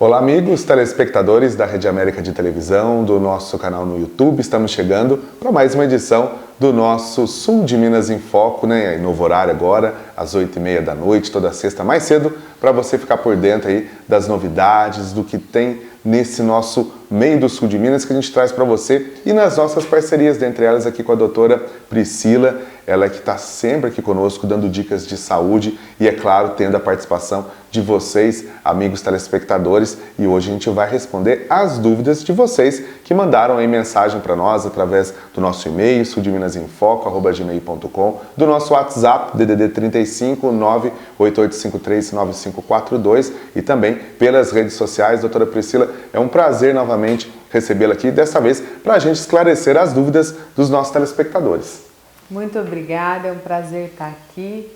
Olá, amigos telespectadores da Rede América de Televisão, do nosso canal no YouTube. Estamos chegando para mais uma edição do nosso Sul de Minas em Foco, né? Novo horário agora, às 8h30 da noite, toda sexta mais cedo, para você ficar por dentro aí das novidades, do que tem nesse nosso meio do Sul de Minas que a gente traz para você e nas nossas parcerias, dentre elas aqui com a doutora Priscila, ela que está sempre aqui conosco dando dicas de saúde e, é claro, tendo a participação de vocês, amigos telespectadores, e hoje a gente vai responder as dúvidas de vocês que mandaram aí mensagem para nós através do nosso e-mail, sudeminesinfoco@gmail.com, do nosso WhatsApp, DDD 35 98853 9542 e também pelas redes sociais. Doutora Priscila, é um prazer novamente recebê-la aqui, dessa vez para a gente esclarecer as dúvidas dos nossos telespectadores. Muito obrigada, é um prazer estar aqui.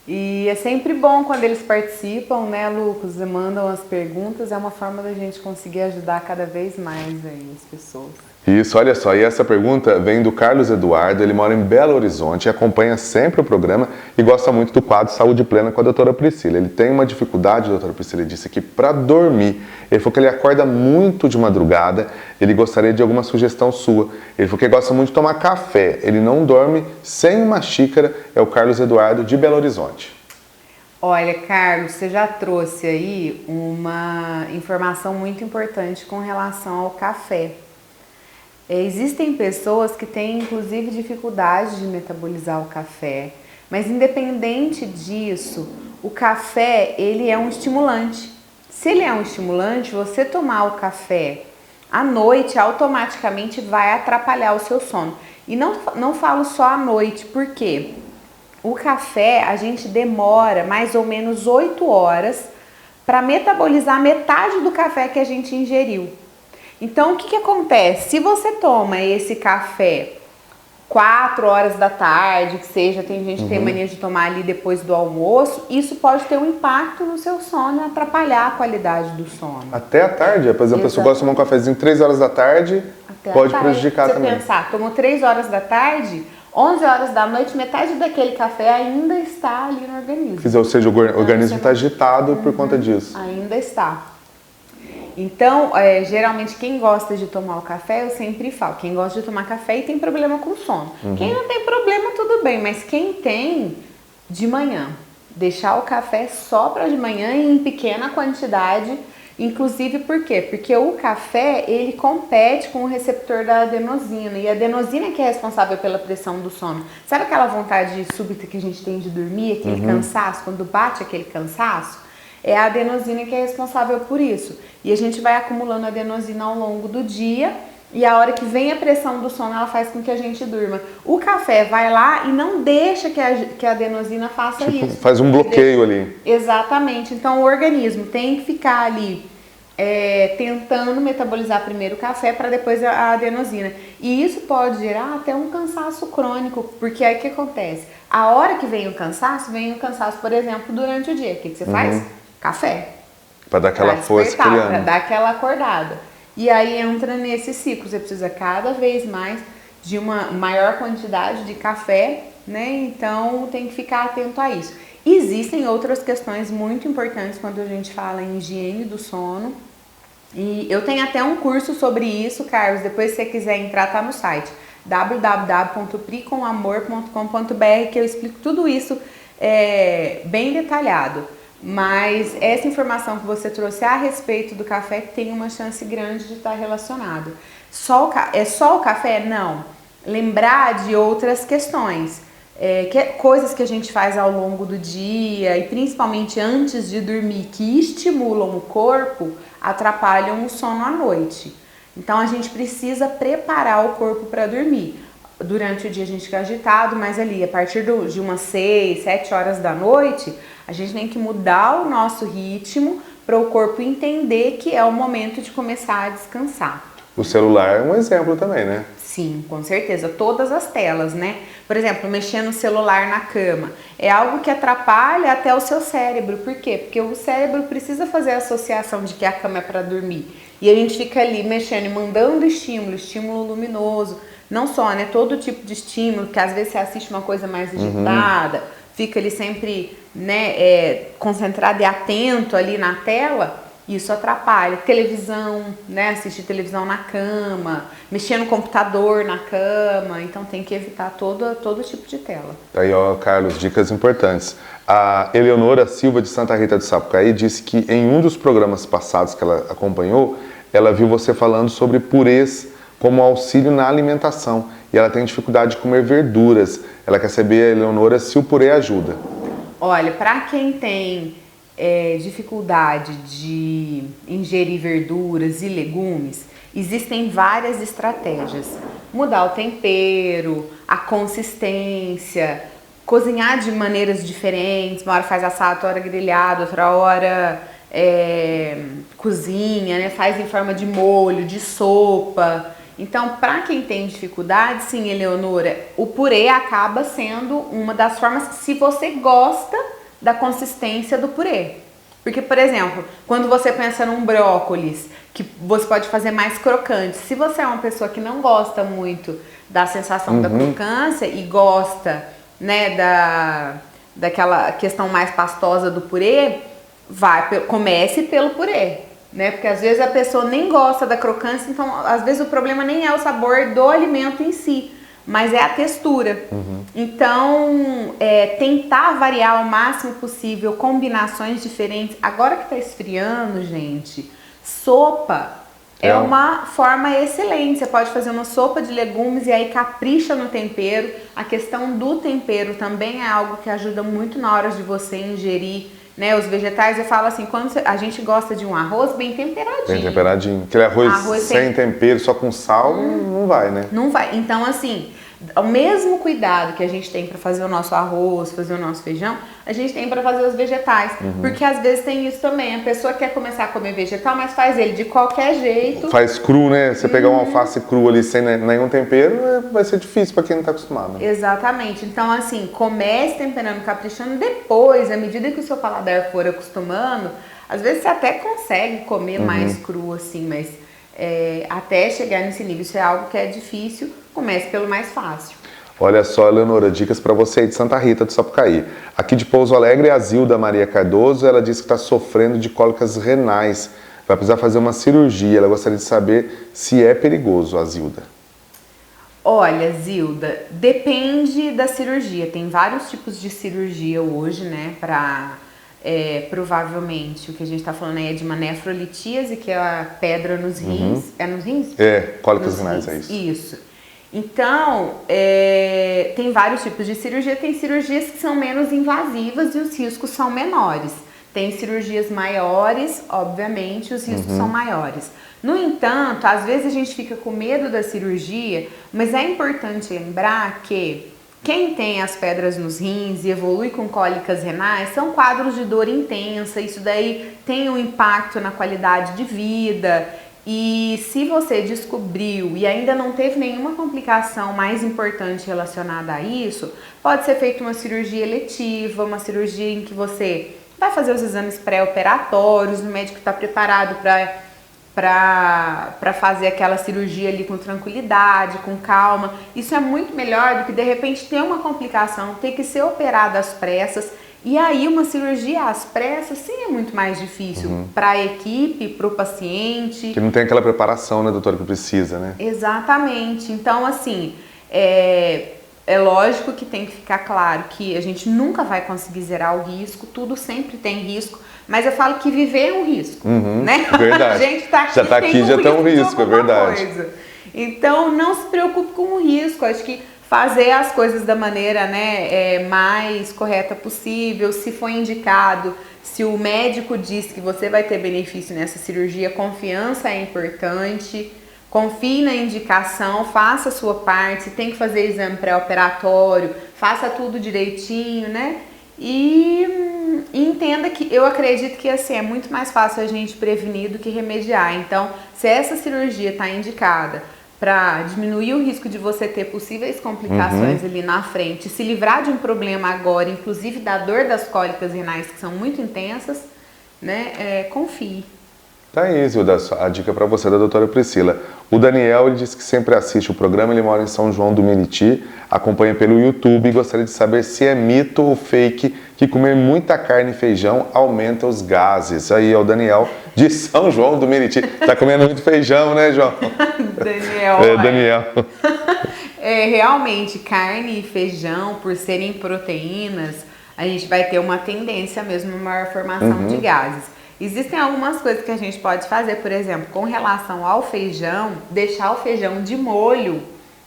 E é sempre bom quando eles participam, né, Lucas? E mandam as perguntas, é uma forma da gente conseguir ajudar cada vez mais aí as pessoas. Isso, olha só, e essa pergunta vem do Carlos Eduardo, ele mora em Belo Horizonte, acompanha sempre o programa e gosta muito do quadro Saúde Plena com a doutora Priscila. Ele tem uma dificuldade, a doutora Priscila disse aqui, para dormir. Ele falou que ele acorda muito de madrugada, ele gostaria de alguma sugestão sua. Ele falou que gosta muito de tomar café, ele não dorme sem uma xícara, é o Carlos Eduardo de Belo Horizonte. Olha, Carlos, você já trouxe aí uma informação muito importante com relação ao café. Existem pessoas que têm, inclusive, dificuldade de metabolizar o café, mas independente disso, o café, ele é um estimulante. Se ele é um estimulante, você tomar o café à noite, automaticamente vai atrapalhar o seu sono. E não falo só à noite, por quê? O café, a gente demora mais ou menos 8 horas para metabolizar metade do café que a gente ingeriu. Então, o que acontece? Se você toma esse café 4 horas da tarde, que seja, tem gente que tem mania de tomar ali depois do almoço, isso pode ter um impacto no seu sono e atrapalhar a qualidade do sono. Até a tarde? Por exemplo, a pessoa gosta de tomar um cafezinho 3 horas da tarde, pode prejudicar também. Se você pensar, tomou 3 horas da tarde, 11 horas da noite, metade daquele café ainda está ali no organismo. Ou seja, o organismo está agitado por conta disso. Ainda está. Então, geralmente quem gosta de tomar o café, eu sempre falo, quem gosta de tomar café e tem problema com sono. Quem não tem problema, tudo bem, mas quem tem, de manhã, deixar o café só para de manhã e em pequena quantidade, inclusive por quê? Porque o café, ele compete com o receptor da adenosina, e a adenosina que é responsável pela pressão do sono. Sabe aquela vontade súbita que a gente tem de dormir, aquele cansaço, quando bate aquele cansaço? É a adenosina que é responsável por isso. E a gente vai acumulando adenosina ao longo do dia e a hora que vem a pressão do sono, ela faz com que a gente durma. O café vai lá e não deixa que a adenosina faça isso. Faz um bloqueio ali. Exatamente. Então o organismo tem que ficar ali tentando metabolizar primeiro o café para depois a adenosina. E isso pode gerar até um cansaço crônico, porque aí o que acontece? A hora que vem o cansaço, por exemplo, durante o dia. O que você faz? Café. Para dar aquela força criando. Para dar aquela acordada. E aí entra nesse ciclo. Você precisa cada vez mais de uma maior quantidade de café, né? Então tem que ficar atento a isso. Existem outras questões muito importantes quando a gente fala em higiene do sono. E eu tenho até um curso sobre isso, Carlos. Depois, se você quiser entrar, tá no site www.pricomamor.com.br, que eu explico tudo isso bem detalhado. Mas essa informação que você trouxe a respeito do café tem uma chance grande de estar relacionado. É só o café? Não. Lembrar de outras questões, coisas que a gente faz ao longo do dia e principalmente antes de dormir que estimulam o corpo, atrapalham o sono à noite. Então a gente precisa preparar o corpo para dormir. Durante o dia a gente fica agitado, mas ali a partir de umas 6, 7 horas da noite, a gente tem que mudar o nosso ritmo para o corpo entender que é o momento de começar a descansar. O celular é um exemplo também, né? Sim, com certeza. Todas as telas, né? Por exemplo, mexer no celular na cama. É algo que atrapalha até o seu cérebro. Por quê? Porque o cérebro precisa fazer a associação de que a cama é para dormir. E a gente fica ali mexendo e mandando estímulo luminoso. Não só, né? Todo tipo de estímulo, que às vezes você assiste uma coisa mais agitada, fica ali sempre, né, concentrado e atento ali na tela. Isso atrapalha. Televisão, né? Assistir televisão na cama, mexer no computador na cama. Então tem que evitar todo tipo de tela. Aí, ó, Carlos, dicas importantes. A Eleonora Silva de Santa Rita do Sapucaí disse que em um dos programas passados que ela acompanhou, ela viu você falando sobre purês como auxílio na alimentação. E ela tem dificuldade de comer verduras. Ela quer saber, Eleonora, se o purê ajuda. Olha, para quem tem dificuldade de ingerir verduras e legumes, existem várias estratégias. Mudar o tempero, a consistência, cozinhar de maneiras diferentes. Uma hora faz assado, outra hora grelhado, outra hora cozinha, né? Faz em forma de molho, de sopa. Então, para quem tem dificuldade, sim, Eleonora, o purê acaba sendo uma das formas, se você gosta da consistência do purê. Porque, por exemplo, quando você pensa num brócolis, que você pode fazer mais crocante, se você é uma pessoa que não gosta muito da sensação da crocância e gosta, né, daquela questão mais pastosa do purê, comece pelo purê. Né? Porque às vezes a pessoa nem gosta da crocância, então às vezes o problema nem é o sabor do alimento em si, mas é a textura. Então, tentar variar o máximo possível, combinações diferentes. Agora que tá esfriando, gente, sopa é uma forma excelente. Você pode fazer uma sopa de legumes e aí capricha no tempero. A questão do tempero também é algo que ajuda muito na hora de você ingerir, né, os vegetais. Eu falo assim, quando a gente gosta de um arroz bem temperadinho. Bem temperadinho. Aquele arroz sem tempero, só com sal, não vai, né? Não vai. Então, assim, o mesmo cuidado que a gente tem para fazer o nosso arroz, fazer o nosso feijão, a gente tem para fazer os vegetais. Porque às vezes tem isso também. A pessoa quer começar a comer vegetal, mas faz ele de qualquer jeito. Faz cru, né? Você pegar um alface cru ali sem nenhum tempero, vai ser difícil para quem não está acostumado. Exatamente. Então, assim, comece temperando, caprichando. Depois, à medida que o seu paladar for acostumando, às vezes você até consegue comer mais cru, assim, mas até chegar nesse nível, isso é algo que é difícil. Comece pelo mais fácil. Olha só, Eleonora, dicas para você aí de Santa Rita do Sapucaí. Aqui de Pouso Alegre, a Zilda Maria Cardoso, ela disse que está sofrendo de cólicas renais. Vai precisar fazer uma cirurgia. Ela gostaria de saber se é perigoso, a Zilda. Olha, Zilda, depende da cirurgia. Tem vários tipos de cirurgia hoje, né, provavelmente, o que a gente está falando aí é de uma nefrolitíase, que é a pedra nos rins. É nos rins? Cólicas renais, é isso. Isso. Então, tem vários tipos de cirurgia. Tem cirurgias que são menos invasivas e os riscos são menores. Tem cirurgias maiores, obviamente, os riscos são maiores. No entanto, às vezes a gente fica com medo da cirurgia, mas é importante lembrar que quem tem as pedras nos rins e evolui com cólicas renais são quadros de dor intensa. Isso daí tem um impacto na qualidade de vida. E se você descobriu e ainda não teve nenhuma complicação mais importante relacionada a isso, pode ser feita uma cirurgia eletiva, uma cirurgia em que você vai fazer os exames pré-operatórios, o médico está preparado para fazer aquela cirurgia ali com tranquilidade, com calma. Isso é muito melhor do que de repente ter uma complicação, ter que ser operado às pressas. E aí uma cirurgia às pressas sim é muito mais difícil para a equipe, para o paciente. Que não tem aquela preparação, né, doutora, que precisa, né? Exatamente. Então, assim, é lógico que tem que ficar claro que a gente nunca vai conseguir zerar o risco, tudo sempre tem risco, mas eu falo que viver é um risco, né? Verdade. A gente tá aqui, já está aqui, já tem um risco, é verdade. Coisa. Então, não se preocupe com o risco, acho que fazer as coisas da maneira, né, mais correta possível. Se for indicado, se o médico diz que você vai ter benefício nessa cirurgia, confiança é importante. Confie na indicação, faça a sua parte. Se tem que fazer exame pré-operatório, faça tudo direitinho, né? E entenda que eu acredito que assim é muito mais fácil a gente prevenir do que remediar. Então, se essa cirurgia está indicada para diminuir o risco de você ter possíveis complicações ali na frente, se livrar de um problema agora, inclusive da dor das cólicas renais que são muito intensas, né? Confie. Tá aí, Zilda, a dica para você da doutora Priscila. O Daniel, ele disse que sempre assiste o programa, ele mora em São João do Meriti, acompanha pelo YouTube e gostaria de saber se é mito ou fake que comer muita carne e feijão aumenta os gases. Aí é o Daniel de São João do Meriti. Tá comendo muito feijão, né, João? Daniel. Daniel. Realmente, carne e feijão, por serem proteínas, a gente vai ter uma tendência mesmo a maior formação de gases. Existem algumas coisas que a gente pode fazer, por exemplo, com relação ao feijão, deixar o feijão de molho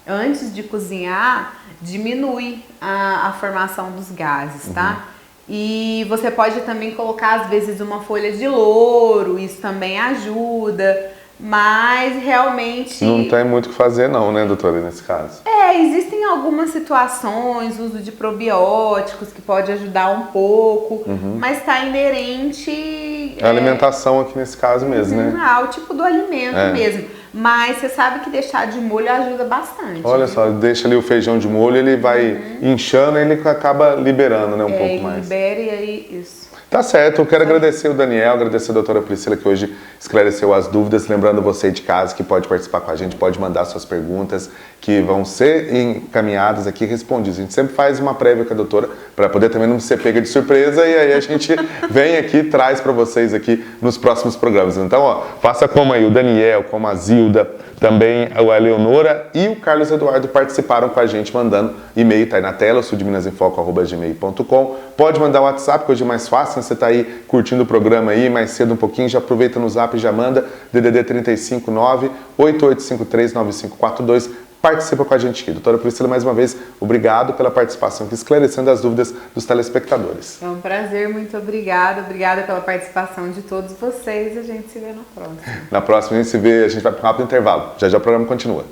antes de cozinhar diminui a formação dos gases, tá? E você pode também colocar, às vezes, uma folha de louro, isso também ajuda, mas realmente... Não tem muito o que fazer não, né, doutora, nesse caso? Existem algumas situações, uso de probióticos que pode ajudar um pouco, mas está inerente... A alimentação aqui nesse caso mesmo, né? Ao tipo do alimento mesmo. Mas você sabe que deixar de molho ajuda bastante. Olha só, deixa ali o feijão de molho, ele vai inchando e ele acaba liberando, né, um pouco mais. Libera e aí isso. Tá certo, eu quero agradecer o Daniel, agradecer a doutora Priscila que hoje esclareceu as dúvidas, lembrando você de casa que pode participar com a gente, pode mandar suas perguntas que vão ser encaminhadas aqui e respondidas. A gente sempre faz uma prévia com a doutora para poder também não ser pega de surpresa e aí a gente vem aqui e traz para vocês aqui nos próximos programas. Então, ó, faça como aí o Daniel, como a Zilda, também a Eleonora e o Carlos Eduardo participaram com a gente mandando e-mail, tá aí na tela, sudminasinfoco@gmail.com. Pode mandar o WhatsApp, que hoje é mais fácil, né? Você tá aí curtindo o programa aí, mais cedo um pouquinho, já aproveita no Zap e já manda, DDD 359 8853 9542. Participa com a gente aqui. Doutora Priscila, mais uma vez, obrigado pela participação aqui, esclarecendo as dúvidas dos telespectadores. É um prazer, muito obrigada. Obrigada pela participação de todos vocês. A gente se vê na próxima. Na próxima a gente se vê, a gente vai para um rápido intervalo. Já já o programa continua.